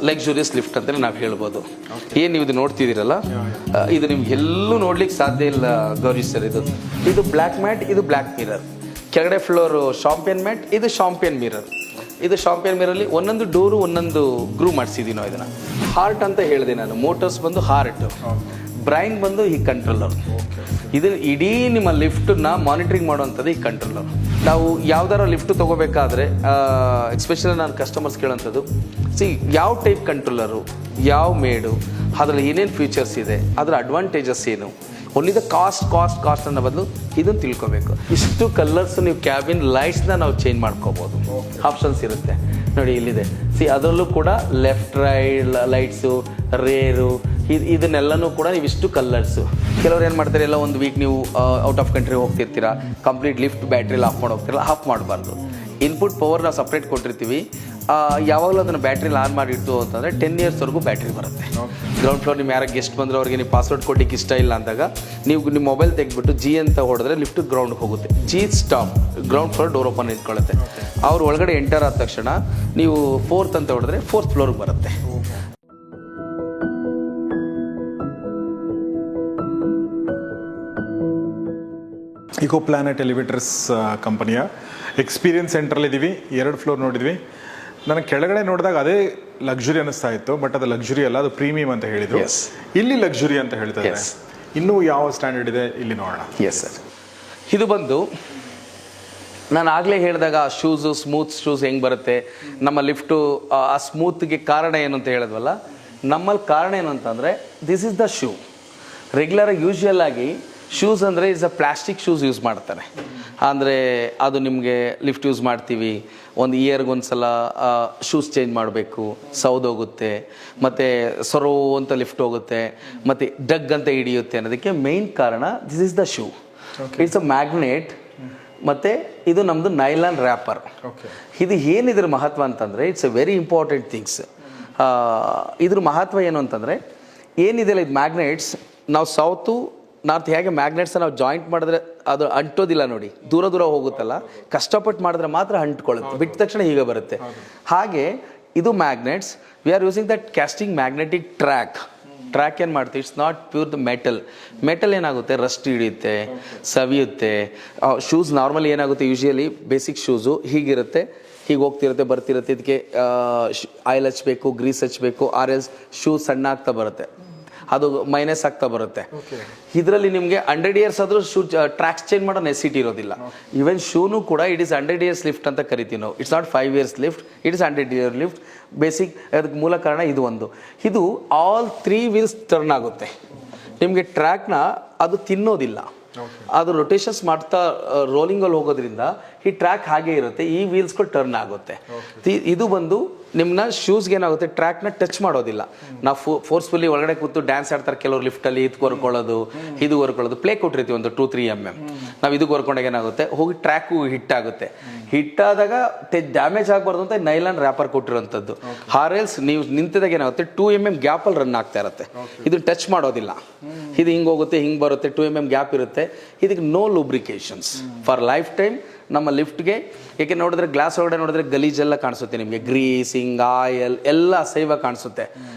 Luxurious lift ಅಂತಲೇ ನಾವು ಹೇಳ್ಬೋದು. ಏನು ನೀವು ಇದು ನೋಡ್ತಿದ್ದೀರಲ್ಲ, ಇದು ನಿಮ್ಗೆ ಎಲ್ಲೂ ನೋಡ್ಲಿಕ್ಕೆ ಸಾಧ್ಯ ಇಲ್ಲ ಗೌರಿ ಸರ್. ಇದು ಬ್ಲ್ಯಾಕ್ ಮ್ಯಾಟ್, ಇದು ಬ್ಲ್ಯಾಕ್ ಮಿರರ್. ಕೆಳಗಡೆ ಫ್ಲೋರು ಶಾಂಪಿಯನ್ ಮ್ಯಾಟ್, ಇದು ಶಾಂಪಿಯನ್ ಮಿರರ್. ಇದು ಶಾಂಪಿಯನ್ ಮಿರಲ್ಲಿ ಒಂದೊಂದು ಡೋರು ಒಂದೊಂದು ಗ್ರೂ ಮಾಡಿಸಿದ್ದೀವಿ ನಾವು. ಇದನ್ನು ಹಾರ್ಟ್ ಅಂತ ಹೇಳಿದೆ ನಾನು. ಮೋಟರ್ಸ್ ಬಂದು ಹಾರ್ಟ್, ಬ್ರೈನ್ ಬಂದು ಈ ಕಂಟ್ರೋಲರ್. ಇದು ಇಡೀ ನಿಮ್ಮ ಲಿಫ್ಟನ್ನ ಮಾನಿಟ್ರಿಂಗ್ ಮಾಡುವಂಥದ್ದು ಈ ಕಂಟ್ರೋಲರ್. ನಾವು ಯಾವ್ದಾರ ಲಿಫ್ಟ್ ತೊಗೋಬೇಕಾದ್ರೆ ಎಸ್ಪೆಷಲಿ ನಾನು ಕಸ್ಟಮರ್ಸ್ ಕೇಳೋಂಥದ್ದು, ಯಾವ ಟೈಪ್ ಕಂಟ್ರೋಲರು, ಯಾವ ಮೇಡು, ಅದರಲ್ಲಿ ಏನೇನು ಫೀಚರ್ಸ್ ಇದೆ, ಅದರ ಅಡ್ವಾಂಟೇಜಸ್ ಏನು, ಓನ್ಲಿ ದ ಕಾಸ್ಟ್ ಅನ್ನೋ ಬದಲು ಇದನ್ನು ತಿಳ್ಕೊಬೇಕು. ಇಷ್ಟು ಕಲರ್ಸ್ ನೀವು ಕ್ಯಾಬಿನ್ ಲೈಟ್ಸ್ನ ನಾವು ಚೇಂಜ್ ಮಾಡ್ಕೋಬೋದು, ಆಪ್ಷನ್ಸ್ ಇರುತ್ತೆ ನೋಡಿ ಇಲ್ಲಿದೆ. ಅದರಲ್ಲೂ ಕೂಡ ಲೆಫ್ಟ್ ರೈಟ್ ಲೈಟ್ಸು, ರೇರು, ಇದನ್ನೆಲ್ಲನೂ ಕೂಡ ನೀವು ಇಷ್ಟು ಕಲರ್ಸು. ಕೆಲವ್ರು ಏನು ಮಾಡ್ತಾರೆ, ಎಲ್ಲ ಒಂದು ವೀಕ್ ನೀವು ಔಟ್ ಆಫ್ ಕಂಟ್ರಿ ಹೋಗ್ತಿರ್ತೀರಾ, ಕಂಪ್ಲೀಟ್ ಲಿಫ್ಟ್ ಬ್ಯಾಟ್ರಿಲಿ ಆಫ್ ಮಾಡಿ ಹೋಗ್ತಿರಲ್ಲ, ಆಫ್ ಮಾಡಬಾರ್ದು. ಇನ್ಪುಟ್ ಪವರ್ ನಾವು ಸಪ್ರೇಟ್ ಕೊಟ್ಟಿರ್ತೀವಿ. ಯಾವಾಗಲೂ ಅದನ್ನು ಬ್ಯಾಟ್ರಿಲಿ ಆನ್ ಮಾಡಿಟ್ಟು ಅಂತಂದರೆ 10 ಇಯರ್ಸ್ವರೆಗೂ ಬ್ಯಾಟ್ರಿ ಬರುತ್ತೆ. ಗ್ರೌಂಡ್ ಫ್ಲೋರ್ ನಿಮ್ಮ ಯಾರು ಗೆಸ್ಟ್ ಬಂದರೆ ಅವ್ರಿಗೆ ನೀವು ಪಾಸ್ವರ್ಡ್ ಕೊಡ್ಲಿಕ್ಕೆ ಇಷ್ಟ ಇಲ್ಲ ಅಂದಾಗ ನೀವು ನಿಮ್ಮ ಮೊಬೈಲ್ ತೆಗೆದ್ಬಿಟ್ಟು ಜಿ ಅಂತ ಹೊಡೆದ್ರೆ ಲಿಫ್ಟ್ ಗ್ರೌಂಡ್ಗೆ ಹೋಗುತ್ತೆ. G stop, ground floor door open ಇಟ್ಕೊಳ್ಳುತ್ತೆ. ಅವ್ರು ಒಳಗಡೆ ಎಂಟರ್ ಆದ ತಕ್ಷಣ ನೀವು 4th ಅಂತ ಹೊಡೆದ್ರೆ 4th ಫ್ಲೋರ್ಗೆ ಬರುತ್ತೆ. ಇಕೋ ಪ್ಲಾನೆಟ್ ಎಲಿವೇಟರ್ಸ್ ಕಂಪನಿಯ ಎಕ್ಸ್ಪೀರಿಯನ್ಸ್ ಸೆಂಟ್ರಲ್ಲಿದ್ದೀವಿ. 2 ಫ್ಲೋರ್ ನೋಡಿದ್ವಿ. ನನಗೆ ಕೆಳಗಡೆ ನೋಡಿದಾಗ ಅದೇ ಲಕ್ಸುರಿ ಅನ್ನಿಸ್ತಾ ಇತ್ತು, ಬಟ್ ಅದು ಲಕ್ಸುರಿ ಅಲ್ಲ, ಅದು ಪ್ರೀಮಿಯಂ ಅಂತ ಹೇಳಿದ್ರು. ಇಲ್ಲಿ ಲಕ್ಸುರಿ ಅಂತ ಹೇಳ್ತಾರೆ. ಇನ್ನೂ ಯಾವ ಸ್ಟ್ಯಾಂಡರ್ಡ್ ಇದೆ ಇಲ್ಲಿ ನೋಡೋಣ. ಎಸ್ ಸರ್, ಇದು ಬಂದು ನಾನು ಆಗಲೇ ಹೇಳಿದಾಗ ಶೂಸು, ಸ್ಮೂತ್ ಶೂಸ್ ಹೆಂಗೆ ಬರುತ್ತೆ, ನಮ್ಮ ಲಿಫ್ಟು ಆ ಸ್ಮೂತ್ಗೆ ಕಾರಣ ಏನು ಅಂತ ಹೇಳಿದ್ವಲ್ಲ, ನಮ್ಮಲ್ಲಿ ಕಾರಣ ಏನು ಅಂತಂದರೆ ದಿಸ್ ಇಸ್ ದ ಶೂ. ರೆಗ್ಯುಲರಾಗಿ ಯೂಶ್ವಲ್ ಆಗಿ ಶೂಸ್ ಅಂದರೆ is a plastic shoes use ಮಾಡ್ತಾರೆ. ಅಂದರೆ ಅದು ನಿಮಗೆ ಲಿಫ್ಟ್ ಯೂಸ್ ಮಾಡ್ತೀವಿ, ಒಂದು ಇಯರ್ಗೊಂದು ಸಲ ಶೂಸ್ ಚೇಂಜ್ ಮಾಡಬೇಕು, ಸೌದೋಗುತ್ತೆ, ಮತ್ತು ಸೊರೋ ಅಂತ ಲಿಫ್ಟ್ ಹೋಗುತ್ತೆ, ಮತ್ತು ಡಗ್ ಅಂತ ಹಿಡಿಯುತ್ತೆ ಅನ್ನೋದಕ್ಕೆ ಮೇಯ್ನ್ ಕಾರಣ this is the shoe. It's a magnet, ಮತ್ತು ಇದು ನಮ್ಮದು ನೈಲಾನ್ ರ್ಯಾಪರ್. ಇದು ಏನಿದ್ರ ಮಹತ್ವ ಅಂತಂದರೆ it's a very important things. ಇದ್ರ ಮಹತ್ವ ಏನು ಅಂತಂದರೆ ಏನಿದೆಯಲ್ಲ, ಇದು ಮ್ಯಾಗ್ನೆಟ್ಸ್, ನಾವು ಸೌತು ನಾರ್ತ್ ಹೇಗೆ ಮ್ಯಾಗ್ನೆಟ್ಸ್ ನಾವು ಜಾಯಿಂಟ್ ಮಾಡಿದ್ರೆ ಅದು ಅಂಟೋದಿಲ್ಲ ನೋಡಿ, ದೂರ ದೂರ ಹೋಗುತ್ತಲ್ಲ, ಕಷ್ಟಪಟ್ಟು ಮಾಡಿದ್ರೆ ಮಾತ್ರ ಅಂಟ್ಕೊಳ್ಳುತ್ತೆ, ಬಿಟ್ಟ ತಕ್ಷಣ ಹೀಗೆ ಬರುತ್ತೆ. ಹಾಗೆ ಇದು magnets, V are using that casting magnetic track ಏನು ಮಾಡ್ತೀವಿ, it's not pure the metal ಏನಾಗುತ್ತೆ, ರಸ್ಟ್ ಹಿಡಿಯುತ್ತೆ, ಸವಿಯುತ್ತೆ. ಶೂಸ್ ನಾರ್ಮಲಿ ಏನಾಗುತ್ತೆ, ಯೂಶುವಲಿ ಬೇಸಿಕ್ ಶೂಸು ಹೀಗಿರುತ್ತೆ, ಹೀಗೆ ಹೋಗ್ತಿರುತ್ತೆ ಬರ್ತಿರುತ್ತೆ, ಇದಕ್ಕೆ ಆಯಿಲ್ ಹಚ್ಚಬೇಕು, ಗ್ರೀಸ್ ಹಚ್ಚಬೇಕು, ಆರ್ ಎಲ್ಸ್ ಶೂ ಸಣ್ಣ ಆಗ್ತಾ ಬರುತ್ತೆ, ಅದು ಮೈನಸ್ ಆಗ್ತಾ ಬರುತ್ತೆ. ಇದರಲ್ಲಿ ನಿಮಗೆ 100 ಇಯರ್ಸ್ ಆದರೂ ಶೂ ಟ್ರ್ಯಾಕ್ಸ್ ಚೇಂಜ್ ಮಾಡೋ ನೆಸಿಟಿ ಇರೋದಿಲ್ಲ. ಈವನ್ ಶೂನು ಕೂಡ ಇಟ್ ಇಸ್ 100 ಇಯರ್ಸ್ ಲಿಫ್ಟ್ ಅಂತ ಕರಿತೀವಿ ನಾವು. It's not 5 years lift, it is 100 year lift. Basic ಅದಕ್ಕೆ ಮೂಲ ಕಾರಣ ಇದು ಒಂದು. ಇದು ಆಲ್ 3 ವೀಲ್ಸ್ ಟರ್ನ್ ಆಗುತ್ತೆ. ನಿಮಗೆ ಟ್ರ್ಯಾಕ್ನ ಅದು ತಿನ್ನೋದಿಲ್ಲ, ಅದು ರೊಟೇಷನ್ಸ್ ಮಾಡ್ತಾ ರೋಲಿಂಗಲ್ಲಿ ಹೋಗೋದ್ರಿಂದ ಈ ಟ್ರ್ಯಾಕ್ ಹಾಗೆ ಇರುತ್ತೆ, ಈ ವೀಲ್ಸ್ಗಳು ಟರ್ನ್ ಆಗುತ್ತೆ. ಇದು ಬಂದು ನಿಮ್ಮನ್ನ ಶೂಸ್ಗೆ ಏನಾಗುತ್ತೆ, ಟ್ರ್ಯಾಕ್ನ ಟಚ್ ಮಾಡೋದಿಲ್ಲ. ನಾವು ಫೋರ್ಸ್ಫುಲ್ಲಿ ಒಳಗಡೆ ಕೂತು ಡ್ಯಾನ್ಸ್ ಆಡ್ತಾರೆ ಕೆಲವರು ಲಿಫ್ಟಲ್ಲಿ, ಇದು ಹೊರ್ಕೊಳ್ಳೋದು, ಇದು ಹೊರ್ಕೊಳ್ಳೋದು, ಪ್ಲೇ ಕೊಟ್ಟಿರ್ತೀವಿ ಒಂದು 2-3 mm. ನಾವು ಇದು ಹೊರ್ಕೊಂಡಾಗ ಏನಾಗುತ್ತೆ, ಹೋಗಿ ಟ್ರ್ಯಾಕು ಹಿಟ್ಟಾಗುತ್ತೆ. ಹಿಟ್ಟಾದಾಗ ಡ್ಯಾಮೇಜ್ ಆಗಬಾರ್ದು ಅಂತ ನೈಲಾನ್ ರ್ಯಾಪರ್ ಕೊಟ್ಟಿರೋಂಥದ್ದು. ಹಾರೆಲ್ಸ್ ನೀವು ನಿಂತಿದಾಗ ಏನಾಗುತ್ತೆ, 2 mm ಗ್ಯಾಪಲ್ಲಿ ರನ್ ಆಗ್ತಾ ಇರುತ್ತೆ, ಇದು ಟಚ್ ಮಾಡೋದಿಲ್ಲ. ಇದು ಹಿಂಗೆ ಹೋಗುತ್ತೆ, ಹಿಂಗೆ ಬರುತ್ತೆ, 2 mm ಗ್ಯಾಪ್ ಇರುತ್ತೆ. ಇದಕ್ಕೆ ನೋ ಲೂಬ್ರಿಕೇಶನ್ಸ್ ಫಾರ್ ಲೈಫ್ ಟೈಮ್ ನಮ್ಮ ಲಿಫ್ಟ್ಗೆ. ಏಕೆ ನೋಡಿದ್ರೆ ಗ್ಲಾಸ್ ಒಳಗಡೆ ನೋಡಿದ್ರೆ ಗಲೀಜೆಲ್ಲ ಕಾಣಿಸುತ್ತೆ ನಿಮಗೆ, ಗ್ರೀಸಿಂಗ್, ಆಯಿಲ್ ಎಲ್ಲ ಅಸಹ್ಯವಾಗಿ ಕಾಣಿಸುತ್ತೆ.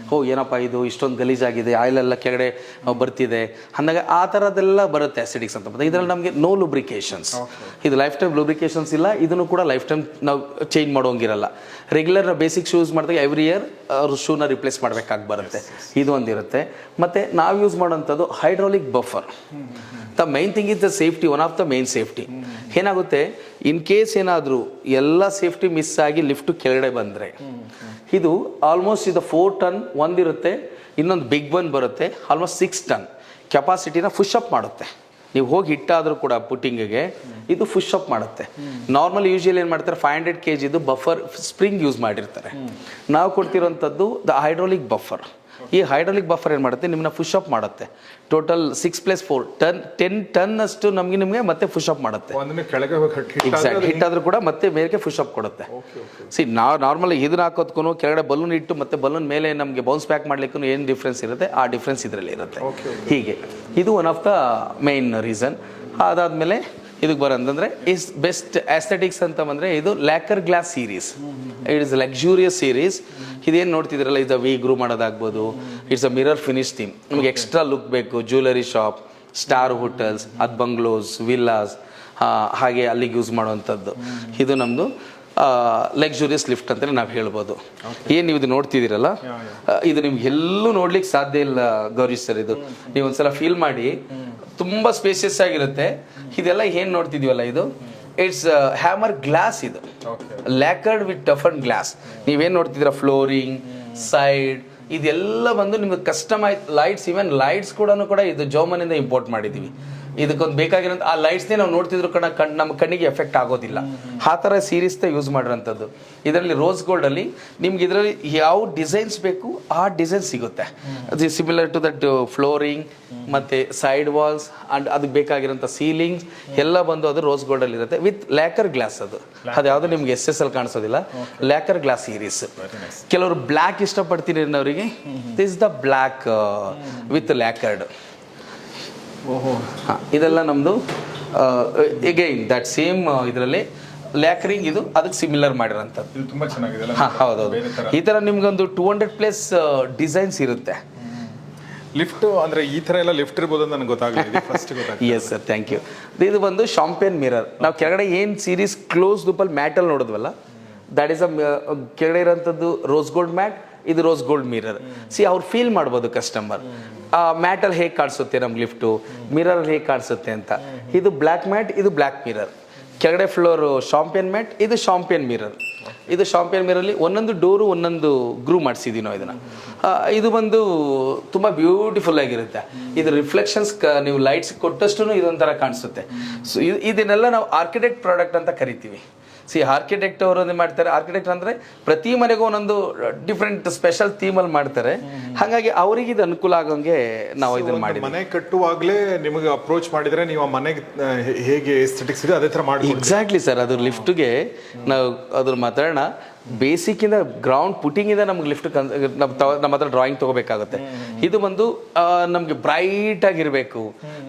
ಏನಪ್ಪ ಇದು ಇಷ್ಟೊಂದು ಗಲೀಜಾಗಿದೆ, ಆಯಿಲ್ ಎಲ್ಲ ಕೆಳಗಡೆ ಬರ್ತಿದೆ ಅಂದಾಗ ಆ ಥರದ್ದೆಲ್ಲ ಬರುತ್ತೆ ಅಸಿಡಿಕ್ಸ್ ಅಂತ. ಇದರಲ್ಲಿ ನಮಗೆ ನೋ ಲೂಬ್ರಿಕೇಶನ್ಸ್, ಇದು ಲೈಫ್ ಟೈಮ್ ಲೂಬ್ರಿಕೇಶನ್ಸ್ ಇಲ್ಲ. ಇದನ್ನು ಕೂಡ ಲೈಫ್ ಟೈಮ್ ನಾವು ಚೇಂಜ್ ಮಾಡೋಂಗಿರಲ್ಲ. ರೆಗ್ಯುಲರ್ ಬೇಸಿಕ್ ಶೂಸ್ ಮಾಡಿದಾಗ ಎವ್ರಿ ಇಯರ್ ಅವ್ರ ಶೂನ ರಿಪ್ಲೇಸ್ ಮಾಡಬೇಕಾಗಿ ಬರುತ್ತೆ. ಇದು ಒಂದಿರುತ್ತೆ. ಮತ್ತು ನಾವು ಯೂಸ್ ಮಾಡೋಂಥದ್ದು hydraulic buffer. The main thing is the safety, one of the main safety. ಏನಾಗುತ್ತೆ, ಇನ್ ಕೇಸ್ ಏನಾದರೂ ಎಲ್ಲ ಸೇಫ್ಟಿ ಮಿಸ್ ಆಗಿ ಲಿಫ್ಟು ಕೆಳಗಡೆ ಬಂದರೆ, ಇದು ಆಲ್ಮೋಸ್ಟ್ ಇದು 4 ಟನ್ ಒಂದಿರುತ್ತೆ, ಇನ್ನೊಂದು ಬಿಗ್ ಒನ್ ಬರುತ್ತೆ, ಆಲ್ಮೋಸ್ಟ್ 6 ಟನ್ ಕೆಪಾಸಿಟಿನ ಪುಷ್ ಅಪ್ ಮಾಡುತ್ತೆ. ನೀವು ಹೋಗಿ ಹಿಟ್ಟಾದರೂ ಕೂಡ ಪುಟ್ಟಿಂಗಿಗೆ ಇದು ಪುಷ್ ಅಪ್ ಮಾಡುತ್ತೆ. ನಾರ್ಮಲ್ ಯೂಶುವಲಿ ಏನು ಮಾಡ್ತಾರೆ, 500 kg ಬಫರ್ ಸ್ಪ್ರಿಂಗ್ ಯೂಸ್ ಮಾಡಿರ್ತಾರೆ. ನಾವು ಕೊಡ್ತಿರೋಂಥದ್ದು ದ ಹೈಡ್ರಾಲಿಕ್ ಬಫರ್. ಈ ಹೈಡ್ರಾಲಿಕ್ ಬಫರ್ ಏನು ಮಾಡುತ್ತೆ, ನಿಮ್ಮನ್ನ ಪುಷ್ ಅಪ್ ಮಾಡುತ್ತೆ. ಟೋಟಲ್ 6+4 10 ಟನ್ ಅಷ್ಟು ನಿಮಗೆ ಮತ್ತೆ ಪುಷ್ ಅಪ್ ಮಾಡುತ್ತೆ. ಎಕ್ಸಾಕ್ಟ್, ಹಿಟ್ಟಾದ್ರೂ ಕೂಡ ಮತ್ತೆ ಮೇಲೆಗೆ ಪುಷ್ ಅಪ್ ಕೊಡುತ್ತೆ. ನಾವು ನಾರ್ಮಲ್ ಇದನ್ನ ಹಾಕೋದ್ಕೂ ಕೆಳಗಡೆ ಬಲೂನ್ ಇಟ್ಟು ಮತ್ತೆ ಬಲೂನ್ ಮೇಲೆ ನಮಗೆ ಬೌನ್ಸ್ ಬ್ಯಾಕ್ ಮಾಡ್ಲಿಕ್ಕೂ ಏನು ಡಿಫ್ರೆನ್ಸ್ ಇರುತ್ತೆ, ಆ ಡಿಫ್ರೆನ್ಸ್ ಇದರಲ್ಲಿ ಇರುತ್ತೆ. ಹೀಗೆ ಇದು one of the main reason. ಅದಾದಮೇಲೆ ಇದಕ್ಕೆ ಬರೋದಂದ್ರೆ ಇಸ್ ಬೆಸ್ಟ್ ಆಸ್ಥೆಟಿಕ್ಸ್ ಅಂತ ಬಂದರೆ ಇದು lacquer glass series. It is luxurious series. ಇದೇನು ನೋಡ್ತಿದ್ದೀರಲ್ಲ, ಇದು ವಿ ಗ್ರೂ ಮಾಡೋದಾಗ್ಬೋದು. It's a mirror finish theme. ನಿಮಗೆ ಎಕ್ಸ್ಟ್ರಾ ಲುಕ್ ಬೇಕು, ಜ್ಯುವೆಲರಿ ಶಾಪ್, ಸ್ಟಾರ್ ಹೋಟೆಲ್ಸ್, ಅದು ಬಂಗ್ಲೋಸ್, ವಿಲ್ಲಾಸ್, ಹಾಗೆ ಅಲ್ಲಿಗೆ ಯೂಸ್ ಮಾಡುವಂಥದ್ದು. ಇದು ನಮ್ಮದು ಲಕ್ಸುರಿಯಸ್ ಲಿಫ್ಟ್ ಅಂತಲೇ ನಾವು ಹೇಳ್ಬೋದು. ಏನು ನೀವು ಇದು ನೋಡ್ತಿದ್ದೀರಲ್ಲ, ಇದು ನಿಮ್ಗೆ ಎಲ್ಲೂ ನೋಡ್ಲಿಕ್ಕೆ ಸಾಧ್ಯ ಇಲ್ಲ ಗೌರೀಶ್ ಸರ್. ಇದು ನೀವು ಒಂದ್ಸಲ ಫೀಲ್ ಮಾಡಿ, ತುಂಬ ಸ್ಪೇಸಿಯಸ್ ಆಗಿರುತ್ತೆ. ಇದೆಲ್ಲ ಏನು ನೋಡ್ತಿದೀವಲ್ಲ, ಇದು ಇಟ್ಸ್ ಹ್ಯಾಮರ್ ಗ್ಲಾಸ್. ಇದು ಲ್ಯಾಕರ್ಡ್ ವಿತ್ ಟಫನ್ ಗ್ಲಾಸ್. ನೀವೇನು ನೋಡ್ತಿದ್ದೀರಾ, ಫ್ಲೋರಿಂಗ್, ಸೈಡ್, ಇದೆಲ್ಲ ಬಂದು ನಿಮ್ಗೆ ಕಸ್ಟಮೈಸ್ ಲೈಟ್ಸ್. ಈವನ್ ಲೈಟ್ಸ್ ಕೂಡ ಇದು ಜರ್ಮನಿಂದ ಇಂಪೋರ್ಟ್ ಮಾಡಿದ್ದೀವಿ. ಇದಕ್ಕೊಂದು ಬೇಕಾಗಿರೋಂಥ ಆ ಲೈಟ್ಸ್ನೇ ನಾವು ನೋಡ್ತಿದ್ರು ನಮ್ಮ ಕಣ್ಣಿಗೆ ಎಫೆಕ್ಟ್ ಆಗೋದಿಲ್ಲ. ಆ ಥರ ಸೀರೀಸ್ನ ಯೂಸ್ ಮಾಡಿರೋಂಥದ್ದು. ಇದರಲ್ಲಿ ರೋಸ್ ಗೋಲ್ಡಲ್ಲಿ ನಿಮ್ಗೆ ಇದರಲ್ಲಿ ಯಾವ ಡಿಸೈನ್ಸ್ ಬೇಕು ಆ ಡಿಸೈನ್ ಸಿಗುತ್ತೆ. ಅದು ಸಿಮಿಲರ್ ಟು ದಟ್ ಫ್ಲೋರಿಂಗ್ ಮತ್ತು ಸೈಡ್ ವಾಲ್ಸ್ ಆ್ಯಂಡ್ ಅದಕ್ಕೆ ಬೇಕಾಗಿರೋಂಥ ಸೀಲಿಂಗ್ಸ್ ಎಲ್ಲ ಬಂದು ಅದು ರೋಸ್ ಗೋಲ್ಡಲ್ಲಿ ಇರುತ್ತೆ ವಿತ್ ಲ್ಯಾಕರ್ ಗ್ಲಾಸ್. ಅದು ಯಾವುದು ನಿಮ್ಗೆ ಅಲ್ಲಿ ಕಾಣಿಸೋದಿಲ್ಲ. ಲ್ಯಾಕರ್ ಗ್ಲಾಸ್ ಸೀರೀಸ್. ಕೆಲವರು ಬ್ಲ್ಯಾಕ್ ಇಷ್ಟಪಡ್ತೀನಿ ಅನ್ನೋರಿಗೆ ದಿಸ್ ದ ಬ್ಲ್ಯಾಕ್ ವಿತ್ ಲ್ಯಾಕರ್ಡ್. ಇದೆಲ್ಲ ನಮ್ಮದು ಎಗೈನ್ ದಟ್ ಸೇಮ್ ಇದರಲ್ಲಿ ಲ್ಯಾಕರಿಂಗ್, ಇದು ಅದಕ್ಕೆ ಸಿಮಿಲರ್ ಮಾಡಿರೋಂಥದ್ದು. ತುಂಬ ಚೆನ್ನಾಗಿದೆ. ಹೌದೌದು. ಈ ಥರ ನಿಮ್ಗೊಂದು 200+ ಡಿಸೈನ್ಸ್ ಇರುತ್ತೆ. ಲಿಫ್ಟ್ ಅಂದರೆ ಈ ಥರ ಎಲ್ಲ ಲಿಫ್ಟ್ ಇರ್ಬೋದು ಅಂತ ನನಗೆ ಗೊತ್ತಾಗಲಿಲ್ಲ. ಫಸ್ಟ್ ಗೊತ್ತಾಗ್ತದೆ. Yes sir, thank you. ಇದು ಬಂದು ಶಾಂಪೇನ್ ಮಿರರ್. ನಾವು ಕೆಳಗಡೆ ಏನು ಸೀರೀಸ್ ಕ್ಲೋಸ್ ಲೂಪಲ್ಲಿ ಮ್ಯಾಟಲ್ಲಿ ನೋಡಿದ್ವಲ್ಲ, ದ್ಯಾಟ್ ಈಸ್ ಕೆಳಗಡೆ ಇರೋಂಥದ್ದು ರೋಸ್ ಗೋಲ್ಡ್ ಮ್ಯಾಟ್. ಇದು ರೋಸ್ ಗೋಲ್ಡ್ ಮಿರರ್. ಅವ್ರು ಫೀಲ್ ಮಾಡ್ಬೋದು ಕಸ್ಟಮರ್ ಮ್ಯಾಟಲ್ಲಿ ಹೇಗೆ ಕಾಣಿಸುತ್ತೆ ನಮ್ಗೆ ಲಿಫ್ಟು, ಮಿರರಲ್ಲಿ ಹೇಗೆ ಕಾಣಿಸುತ್ತೆ ಅಂತ. ಇದು ಬ್ಲ್ಯಾಕ್ ಮ್ಯಾಟ್, ಇದು ಬ್ಲ್ಯಾಕ್ ಮಿರರ್. ಕೆಳಗಡೆ ಫ್ಲೋರು ಶಾಂಪಿಯನ್ ಮ್ಯಾಟ್, ಇದು ಶಾಂಪಿಯನ್ ಮಿರರ್. ಇದು ಶಾಂಪಿಯನ್ ಮಿರಲ್ಲಿ ಒಂದೊಂದು ಡೋರು ಒಂದೊಂದು ಗ್ರೂ ಮಾಡಿಸಿದ್ದೀವಿ ನಾವು ಇದನ್ನು. ಇದು ಬಂದು ತುಂಬ ಬ್ಯೂಟಿಫುಲ್ ಆಗಿರುತ್ತೆ. ಇದು ರಿಫ್ಲೆಕ್ಷನ್ಸ್ ನೀವು ಲೈಟ್ಸ್ ಕೊಟ್ಟಷ್ಟು ಇದೊಂಥರ ಕಾಣಿಸುತ್ತೆ. ಸೊ ಇದನ್ನೆಲ್ಲ ನಾವು ಆರ್ಕಿಟೆಕ್ಟ್ ಪ್ರಾಡಕ್ಟ್ ಅಂತ ಕರಿತೀವಿ. ಆರ್ಕಿಟೆಕ್ಟ್ ಅವರು ಮಾಡ್ತಾರೆ. ಆರ್ಕಿಟೆಕ್ಟ್ ಅಂದರೆ ಪ್ರತಿ ಮನೆಗೂ ಒಂದೊಂದು ಡಿಫ್ರೆಂಟ್ ಸ್ಪೆಷಲ್ ಥೀಮಲ್ಲಿ ಮಾಡ್ತಾರೆ. ಹಾಗಾಗಿ ಅವರಿಗೆ ಇದು ಅನುಕೂಲ ಆಗೋಂಗೆ ನಾವು ಇದನ್ನ ಮಾಡಿದ್ವಿ. ಮನೆ ಕಟ್ಟುವಾಗಲೇ ನಿಮಗೆ ಅಪ್ರೋಚ್ ಮಾಡಿದ್ರೆ ನೀವು ಆ ಮನೆಗೆ ಹೇಗೆ ಎಸ್ಥೆಟಿಕ್ಸ್ ಇದೆ ಅದೇ ಥರ ಮಾಡಿ. Exactly sir. ಅದು ಲಿಫ್ಟ್ಗೆ ನಾವು ಅದ್ರ ಮಾತಾಡೋಣ. ಬೇಸಿಕ್ಕಿಂದ ಗ್ರೌಂಡ್ ಪುಟಿಂಗಿಂದ ನಮ್ಗೆ ಲಿಫ್ಟ್ ನಮ್ಮ ಹತ್ರ ಡ್ರಾಯಿಂಗ್ ತೊಗೋಬೇಕಾಗುತ್ತೆ. ಇದು ಬಂದು ನಮಗೆ ಬ್ರೈಟ್ ಆಗಿರಬೇಕು,